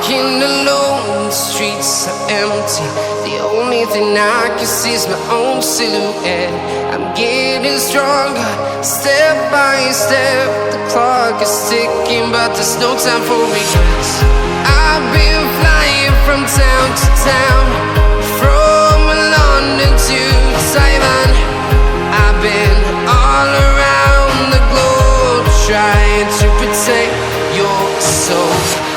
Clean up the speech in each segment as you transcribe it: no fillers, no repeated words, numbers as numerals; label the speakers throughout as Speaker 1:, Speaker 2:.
Speaker 1: Walking alone, the streets are empty. The only thing I can see is my own silhouette. I'm getting stronger, step by step. The clock is ticking, but there's no time for regrets. I've been flying from town to town, from London to Taiwan. I've been all around the globe, trying to protect your soul.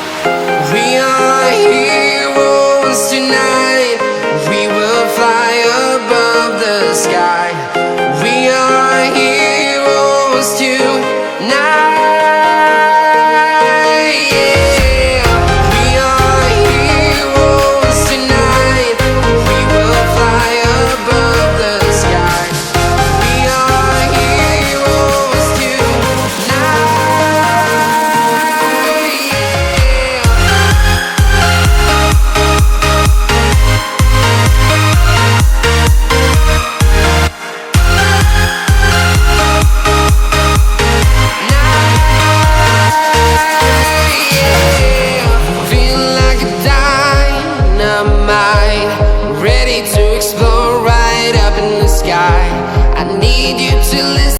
Speaker 1: We are heroes tonight. We will fly above the sky. We are heroes tonight. Yeah. We are heroes tonight. We will fly above the sky. We are heroes tonight. Ready to explore right up in the sky. I need you to listen.